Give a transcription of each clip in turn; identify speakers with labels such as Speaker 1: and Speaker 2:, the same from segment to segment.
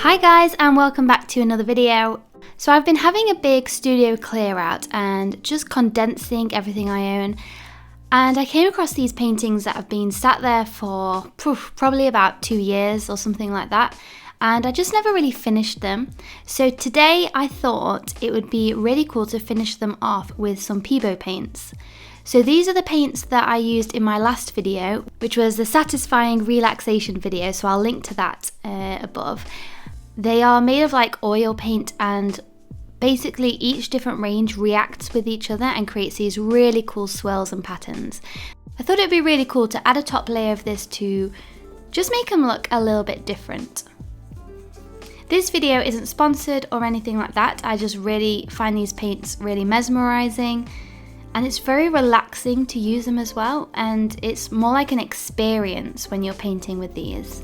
Speaker 1: Hi guys, and welcome back to another video. So I've been having a big studio clear out and just condensing everything I own, and I came across these paintings that have been sat there for probably about 2 years or something like that, and I just never really finished them. So today I thought it would be really cool to finish them off with some Peebo paints. So these are the paints that I used in my last video, which was the satisfying relaxation video, so I'll link to that above. They are made of like oil paint, and basically each different range reacts with each other and creates these really cool swirls and patterns. I thought it'd be really cool to add a top layer of this to just make them look a little bit different. This video isn't sponsored or anything like that. I just really find these paints really mesmerizing, and it's very relaxing to use them as well, and it's more like an experience when you're painting with these.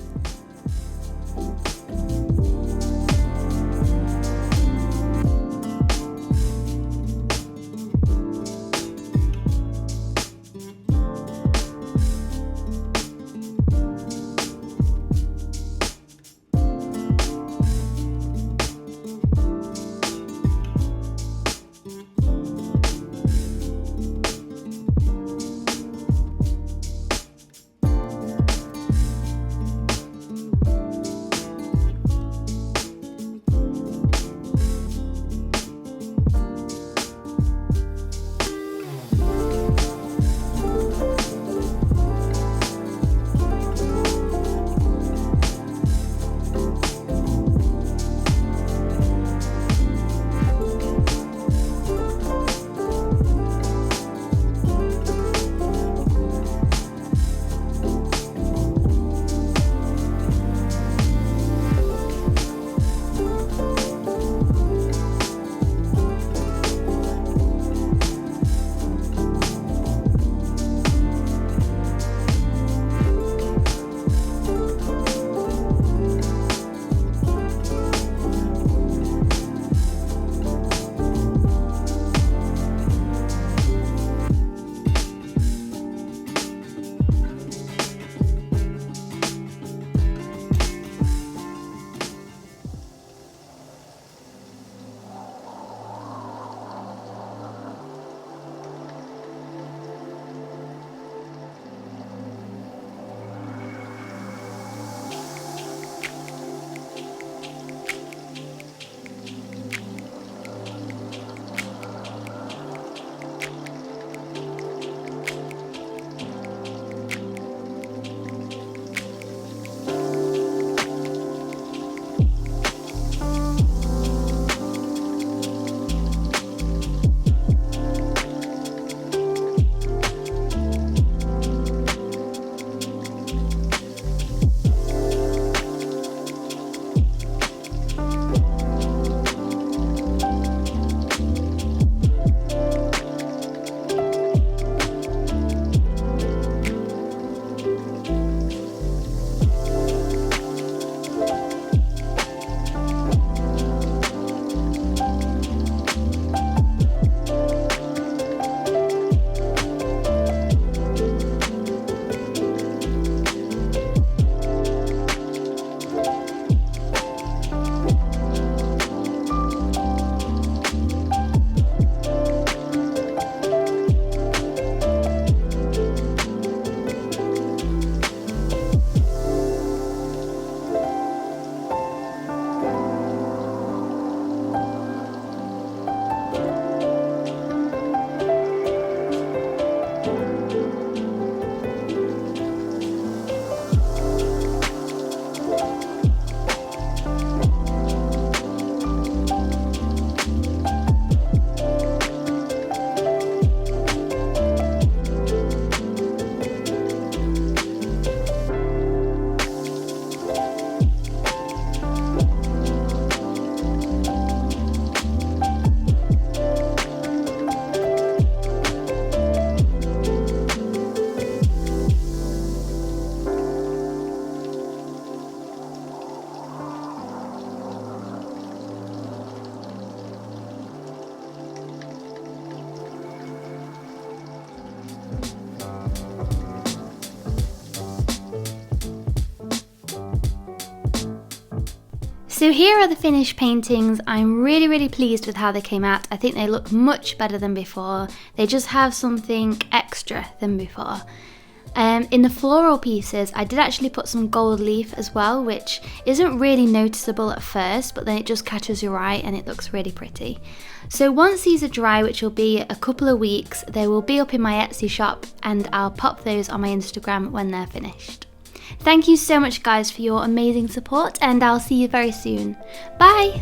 Speaker 1: So here are the finished paintings. I'm really pleased with how they came out. I think they look much better than before. They just have something extra than before. In the floral pieces, I did actually put some gold leaf as well, which isn't really noticeable at first, but then it just catches your eye and it looks really pretty. So once these are dry, which will be a couple of weeks, they will be up in my Etsy shop and I'll pop those on my Instagram when they're finished. Thank you so much guys for your amazing support, and I'll see you very soon. Bye!